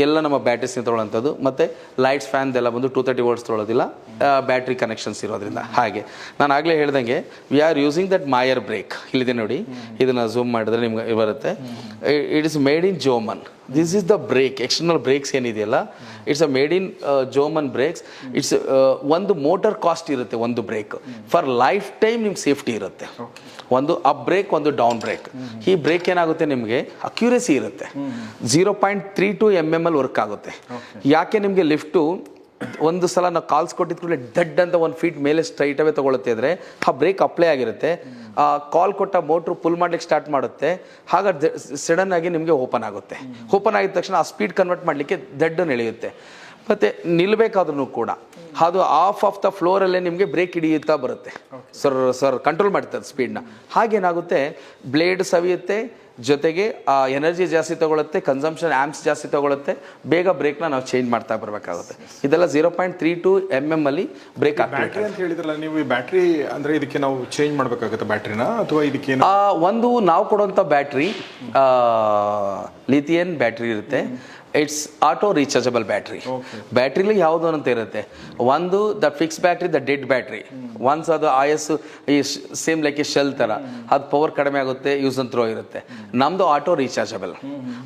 ಎಲ್ಲ ನಮ್ಮ ಬ್ಯಾಟ್ರೀಸ್ನ ತೊಗೊಳ್ಳೋಂಥದ್ದು. ಮತ್ತು ಲೈಟ್ಸ್ ಫ್ಯಾನ್ದೆಲ್ಲ ಬಂದು 230 volts ತೊಗೊಳ್ಳೋದಿಲ್ಲ, ಬ್ಯಾಟ್ರಿ ಕನೆಕ್ಷನ್ಸ್ ಇರೋದ್ರಿಂದ. ಹಾಗೆ ನಾನು ಆಗಲೇ ಹೇಳ್ದಂಗೆ we are using that Mayr brake. ಇಲ್ಲಿದೆ ನೋಡಿ, ಇದನ್ನು ಝೂಮ್ ಮಾಡಿದ್ರೆ ನಿಮ್ಗೆ ಬರುತ್ತೆ. It is made in German. This is the brake, external brakes ಏನಿದೆಯಲ್ಲ, it's a made in German brakes. It's ಒಂದು ಮೋಟರ್ ಕಾಸ್ಟ್ ಇರುತ್ತೆ ಒಂದು ಬ್ರೇಕ್. ಫಾರ್ ಲೈಫ್ ಟೈಮ್ ನಿಮ್ಗೆ ಸೇಫ್ಟಿ ಇರುತ್ತೆ. ಒಂದು ಅಪ್ ಬ್ರೇಕ್, ಒಂದು ಡೌನ್ ಬ್ರೇಕ್. ಈ ಬ್ರೇಕ್ ಏನಾಗುತ್ತೆ, ನಿಮಗೆ ಅಕ್ಯುರೇಸಿ ಇರುತ್ತೆ. 0.32 mm ವರ್ಕ್ ಆಗುತ್ತೆ. ಯಾಕೆ ನಿಮಗೆ ಲಿಫ್ಟು ಒಂದು ಸಲ ನಾವು ಕಾಲ್ಸ್ ಕೊಟ್ಟಿದ ಕೂಡಲೇ ದಡ್ ಅಂತ 1 feet ಮೇಲೆ ಸ್ಟ್ರೈಟ್ ಅವೇ ತೊಗೊಳುತ್ತೆ ಅಂದರೆ ಆ ಬ್ರೇಕ್ ಅಪ್ಲೈ ಆಗಿರುತ್ತೆ. ಕಾಲ್ ಕೊಟ್ಟ ಮೋಟ್ರು ಪುಲ್ ಮಾಡ್ಲಿಕ್ಕೆ ಸ್ಟಾರ್ಟ್ ಮಾಡುತ್ತೆ. ಹಾಗಾಗಿ ಸಡನ್ ಆಗಿ ನಿಮಗೆ ಓಪನ್ ಆಗುತ್ತೆ. ಓಪನ್ ಆಗಿದ ತಕ್ಷಣ ಆ ಸ್ಪೀಡ್ ಕನ್ವರ್ಟ್ ಮಾಡಲಿಕ್ಕೆ ದಡ್ಡನ್ನು ಎಳೆಯುತ್ತೆ. ಮತ್ತು ನಿಲ್ಲಬೇಕಾದ್ರೂ ಕೂಡ ಅದು ಆಫ್ ದ ಫ್ಲೋರಲ್ಲೇ ನಿಮಗೆ ಬ್ರೇಕ್ ಹಿಡಿಯುತ್ತಾ ಬರುತ್ತೆ. ಸರ್ ಕಂಟ್ರೋಲ್ ಮಾಡ್ತಾರೆ ಸ್ಪೀಡ್ನ. ಹಾಗೇನಾಗುತ್ತೆ, ಬ್ಲೇಡ್ ಸವಿಯುತ್ತೆ, ಜೊತೆಗೆ ಎನರ್ಜಿ ಜಾಸ್ತಿ ತೊಗೊಳುತ್ತೆ, ಕನ್ಸಂಪ್ಷನ್ ಆ್ಯಂಪ್ಸ್ ಜಾಸ್ತಿ ತೊಗೊಳುತ್ತೆ. ಬೇಗ ಬ್ರೇಕ್ನ ನಾವು ಚೇಂಜ್ ಮಾಡ್ತಾ ಬರಬೇಕಾಗುತ್ತೆ. ಇದೆಲ್ಲ 0.32 mm ಅಲ್ಲಿ ಬ್ರೇಕ್ ಬ್ಯಾಟ್ರಿ ಅಂತ ಹೇಳಿದ್ರಲ್ಲ ನೀವು. ಈ ಬ್ಯಾಟ್ರಿ ಅಂದರೆ ಇದಕ್ಕೆ ನಾವು ಚೇಂಜ್ ಮಾಡಬೇಕಾಗುತ್ತೆ ಬ್ಯಾಟ್ರಿನ, ಅಥವಾ ಇದಕ್ಕೆ ಒಂದು ನಾವು ಕೊಡುವಂಥ ಬ್ಯಾಟ್ರಿ ಲಿಥಿಯನ್ ಬ್ಯಾಟ್ರಿ ಇರುತ್ತೆ. It's auto rechargeable battery. ಬ್ಯಾಟ್ರಿಲಿ ಯಾವುದು ಅಂತ ಇರುತ್ತೆ. ಒಂದು the fix battery, the dead battery. Once ಅದು ಆಯಸ್ಸು ಈ ಸೇಮ್ ಲೈಕ್ ಎ ಶೆಲ್ ಥರ ಅದು ಪವರ್ ಕಡಿಮೆ ಆಗುತ್ತೆ, ಯೂಸ್ ಅಂಡ್ ಥ್ರೋ ಇರುತ್ತೆ. ನಮ್ಮದು ಆಟೋ ರೀಚಾರ್ಜಬಲ್.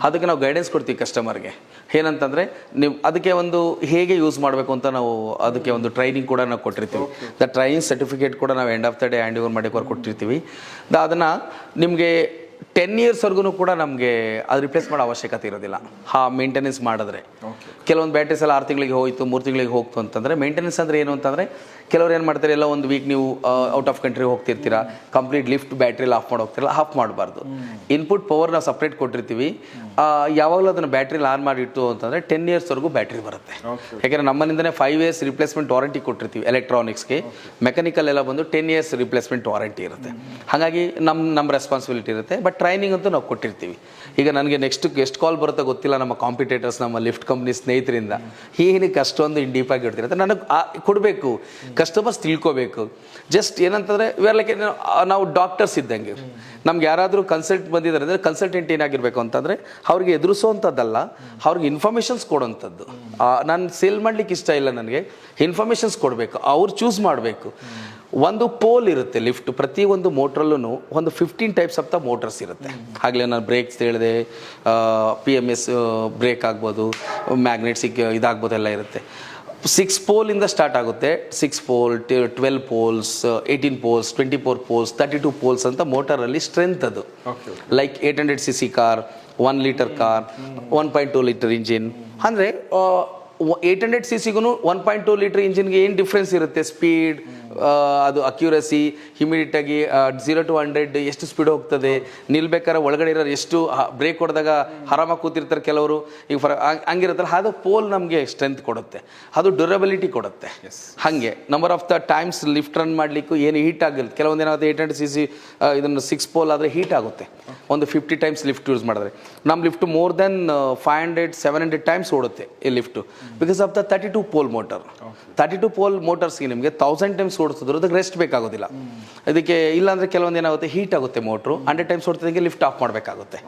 ಅದಕ್ಕೆ ನಾವು ಗೈಡೆನ್ಸ್ ಕೊಡ್ತೀವಿ ಕಸ್ಟಮರ್ಗೆ. ಏನಂತಂದರೆ ನೀವು ಅದಕ್ಕೆ ಒಂದು ಹೇಗೆ ಯೂಸ್ ಮಾಡಬೇಕು ಅಂತ ನಾವು ಅದಕ್ಕೆ ಒಂದು ಟ್ರೈನಿಂಗ್ ಕೂಡ ನಾವು ಕೊಟ್ಟಿರ್ತೀವಿ. ದ ಟ್ರೈನಿಂಗ್ ಸರ್ಟಿಫಿಕೇಟ್ ಕೂಡ ನಾವು end of the day hand over ಮಾಡಿ ಕೊಟ್ಟಿರ್ತೀವಿ. ಅದನ್ನು ನಿಮಗೆ 10 yearsವರೆಗೂ ಕೂಡ ನಮಗೆ ಅದು ರಿಪ್ಲೇಸ್ ಮಾಡೋ ಅವಶ್ಯಕತೆ ಇರೋದಿಲ್ಲ. ಮೇಂಟೆನೆನ್ಸ್ ಮಾಡಿದ್ರೆ ಕೆಲವೊಂದು ಬ್ಯಾಟ್ರೀಸ್ ಎಲ್ಲ 6 ತಿಂಗಳಿಗೆ ಹೋಯಿತು, 3 ತಿಂಗಳಿಗೆ ಹೋಗ್ತು ಅಂತಂದರೆ ಮೇಂಟೆನೆನ್ಸ್ ಅಂದರೆ ಏನು ಅಂತಂದರೆ ಕೆಲವ್ರು ಏನು ಮಾಡ್ತಾರೆ, ಎಲ್ಲ ಒಂದು ವೀಕ್ ನೀವು ಔಟ್ ಆಫ್ ಕಂಟ್ರಿ ಹೋಗ್ತಿರ್ತೀರಾ, ಕಂಪ್ಲೀಟ್ ಲಿಫ್ಟ್ ಬ್ಯಾಟ್ರಿಲಿ ಆಫ್ ಮಾಡಿ ಹೋಗ್ತಿರಲ್ಲ, ಆಫ್ ಮಾಡಬಾರ್ದು. ಇನ್ಪುಟ್ ಪವರ್ ನಾವು ಸಪ್ರೇಟ್ ಕೊಟ್ಟಿರ್ತೀವಿ. ಯಾವಾಗಲೂ ಅದನ್ನು ಬ್ಯಾಟ್ರಿಲಿ ಆನ್ ಮಾಡಿಟ್ಟು ಅಂತಂದರೆ 10 yearsವರೆಗೂ ಬ್ಯಾಟ್ರಿ ಬರುತ್ತೆ. ಯಾಕೆಂದರೆ ನಮ್ಮನಿಂದನೇ 5 years ರಿಪ್ಲೇಸ್ಮೆಂಟ್ ವಾರಂಟಿ ಕೊಟ್ಟಿರ್ತೀವಿ ಎಲೆಕ್ಟ್ರಾನಿಕ್ಸ್ಗೆ. ಮೆಕ್ಯಾನಿಕಲ್ ಎಲ್ಲ ಬಂದು 10 years ರಿಪ್ಲೇಸ್ಮೆಂಟ್ ವಾರಂಟಿ ಇರುತ್ತೆ. ಹಾಗಾಗಿ ನಮ್ಮ ರೆಸ್ಪಾನ್ಸಿಬಿಲಿಟಿ ಇರುತ್ತೆ. ಬಟ್ ಟ್ರೈನಿಂಗ್ ಅಂತೂ ನಾವು ಕೊಟ್ಟಿರ್ತೀವಿ. ಈಗ ನನಗೆ ಎಷ್ಟು ಕಾಲ್ ಬರುತ್ತೋ ಗೊತ್ತಿಲ್ಲ ನಮ್ಮ ಕಾಂಪಿಟೇಟರ್ಸ್, ನಮ್ಮ ಲಿಫ್ಟ್ ಕಂಪ್ನಿ ಸ್ನೇಹಿತರಿಂದ, ಏನಕ್ಕೆ ಅಷ್ಟೊಂದು ಡೀಪಾಗಿ ಇಡ್ತೀರಿ ಅಂತ ನನಗೆ ಕೊಡಬೇಕು, ಕಸ್ಟಮರ್ಸ್ ತಿಳ್ಕೋಬೇಕು. ಜಸ್ಟ್ ಏನಂತಂದರೆ ವಿ ಆರ್ ಲೈಕ್ ನಾವು ಡಾಕ್ಟರ್ಸ್ ಇದ್ದಂಗೆ. ನಮ್ಗೆ ಯಾರಾದರೂ ಕನ್ಸಲ್ಟ್ ಬಂದಿದ್ದಾರೆ ಅಂದರೆ ಕನ್ಸಲ್ಟೆಂಟ್ ಏನಾಗಿರಬೇಕು ಅಂತಂದರೆ ಅವ್ರಿಗೆ ಎದುರಿಸೋವಂಥದ್ದಲ್ಲ, ಅವ್ರಿಗೆ ಇನ್ಫಾರ್ಮೇಷನ್ಸ್ ಕೊಡೋವಂಥದ್ದು. ನಾನು ಸೇಲ್ ಮಾಡಲಿಕ್ಕೆ ಇಷ್ಟ ಇಲ್ಲ, ನನಗೆ ಇನ್ಫಾರ್ಮೇಷನ್ಸ್ ಕೊಡಬೇಕು, ಅವ್ರು ಚೂಸ್ ಮಾಡಬೇಕು. ಒಂದು ಪೋಲ್ ಇರುತ್ತೆ ಲಿಫ್ಟ್, ಪ್ರತಿ ಒಂದು ಮೋಟ್ರಲ್ಲೂ ಒಂದು 15 ಟೈಪ್ಸ್ ಆಫ್ ದ ಮೋಟರ್ಸ್ ಇರುತ್ತೆ. ಆಗಲೇ ನಾನು ಬ್ರೇಕ್ಸ್ ಹೇಳಿದೆ, PMS ಬ್ರೇಕ್ ಆಗ್ಬೋದು, ಮ್ಯಾಗ್ನೆಟ್ಸಿಕ್ ಇದಾಗ್ಬೋದು, ಎಲ್ಲ ಇರುತ್ತೆ. 6 ಪೋಲಿಂದ ಸ್ಟಾರ್ಟ್ ಆಗುತ್ತೆ. 6 pole, 12 poles, 18 poles, 24 poles, 32 poles ಅಂತ ಮೋಟರಲ್ಲಿ ಸ್ಟ್ರೆಂತ್ ಅದು. Like 800cc car, 1 litre car, 1.2 litre engine. ಅಂದರೆ 800cc 1.2 ಲೀಟರ್ ಇಂಜಿನ್ಗೆ ಏನು ಡಿಫ್ರೆನ್ಸ್ ಇರುತ್ತೆ? ಸ್ಪೀಡ್, ಅದು ಅಕ್ಯುರಸಿ, ಇಮಿಡಿಯೇಟಾಗಿ 0 to 100 ಎಷ್ಟು ಸ್ಪೀಡ್ ಹೋಗ್ತದೆ, ನಿಲ್ಬೇಕಾದ್ರೆ ಒಳಗಡೆ ಇರೋರು ಎಷ್ಟು ಬ್ರೇಕ್ ಹೊಡೆದಾಗ ಆರಾಮಾಗಿ ಕೂತಿರ್ತಾರೆ ಕೆಲವರು, ಈಗ ಹಂಗಿರುತ್ತಲ್ಲ, ಅದು ಪೋಲ್ ನಮಗೆ ಸ್ಟ್ರೆಂತ್ ಕೊಡುತ್ತೆ, ಅದು ಡ್ಯೂರಬಿಲಿಟಿ ಕೊಡುತ್ತೆ. ಹಾಗೆ number of the times lift run ಮಾಡಲಿಕ್ಕೂ ಏನು ಹೀಟ್ ಆಗಿಲ್ಲ. ಕೆಲವೊಂದು ಏನಾಗುತ್ತೆ 800cc ಇದನ್ನು 6 ಪೋಲ್ ಆದರೆ ಹೀಟ್ ಆಗುತ್ತೆ ಒಂದು 50 ಟೈಮ್ಸ್ ಲಿಫ್ಟ್ ಯೂಸ್ ಮಾಡಿದ್ರೆ. ನಮ್ಮ ಲಿಫ್ಟ್ ಮೋರ್ ದೆನ್ 500-700 ಟೈಮ್ಸ್ ಓಡುತ್ತೆ ಈ lift, because of the 32 pole motor. 32 pole ಮೋಟರ್ಸ್ಗೆ ನಿಮಗೆ 1000 ಟೈಮ್ಸ್ ಓಡಿಸಿದ್ರು ಅದಕ್ಕೆ ರೆಸ್ಟ್ ಬೇಕಾಗೋದಿಲ್ಲ. ಇದಕ್ಕೆ ಇಲ್ಲಾಂದರೆ ಕೆಲವೊಂದು ಏನಾಗುತ್ತೆ, ಹೀಟ್ ಆಗುತ್ತೆ ಮೋಟ್ರು, 100 ಟೈಮ್ಸ್ ಓಡ್ತಿದ್ದಕ್ಕೆ ಲಿಫ್ಟ್ ಆಫ್ ಮಾಡಬೇಕಾಗುತ್ತೆ.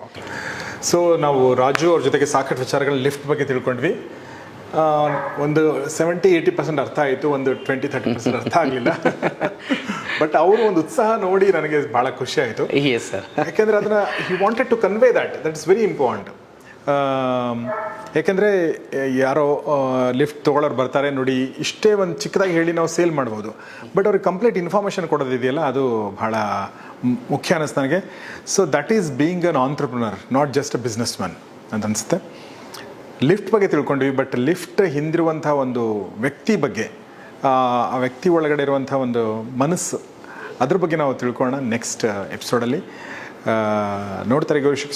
ಸೊ ನಾವು ರಾಜು ಅವ್ರ ಜೊತೆಗೆ ಸಾಕಷ್ಟು ವಿಚಾರಗಳು ಲಿಫ್ಟ್ ಬಗ್ಗೆ ತಿಳ್ಕೊಂಡ್ವಿ. ಒಂದು 70-80% ಅರ್ಥ ಆಯಿತು, ಒಂದು 20-30% ಅರ್ಥ ಆಗಲಿಲ್ಲ. ಬಟ್ ಅವರು ಒಂದು ಉತ್ಸಾಹ ನೋಡಿ ನನಗೆ ಭಾಳ ಖುಷಿ ಆಯಿತು. ಎಸ್ ಸರ್, ಯಾಕೆಂದರೆ ಅದನ್ನು he wanted to convey that is very important. ಯಾಕೆಂದರೆ ಯಾರೋ ಲಿಫ್ಟ್ ತೊಗೊಳೋರು ಬರ್ತಾರೆ ನೋಡಿ, ಇಷ್ಟೇ ಒಂದು ಚಿಕ್ಕದಾಗಿ ಹೇಳಿ ನಾವು ಸೇಲ್ ಮಾಡ್ಬೋದು, ಬಟ್ ಅವ್ರಿಗೆ ಕಂಪ್ಲೀಟ್ ಇನ್ಫಾರ್ಮೇಷನ್ ಕೊಡೋದಿದೆಯಲ್ಲ, ಅದು ಭಾಳ ಮುಖ್ಯ ಅನ್ನಿಸ್ತು ನನಗೆ. So that is being an entrepreneur, not just a business man ಅಂತ ಅನಿಸುತ್ತೆ. ಲಿಫ್ಟ್ ಬಗ್ಗೆ ತಿಳ್ಕೊಂಡ್ವಿ, ಬಟ್ ಲಿಫ್ಟ್ ಹಿಂದಿರುವಂಥ ಒಂದು ವ್ಯಕ್ತಿ ಬಗ್ಗೆ, ಆ ವ್ಯಕ್ತಿ ಒಳಗಡೆ ಇರುವಂಥ ಒಂದು ಮನಸ್ಸು, ಅದ್ರ ಬಗ್ಗೆ ನಾವು ತಿಳ್ಕೊಳ್ಳೋಣ ನೆಕ್ಸ್ಟ್ ಎಪಿಸೋಡಲ್ಲಿ. ನೋಡ್ತಾರೆ ಗೌರಿಶ್.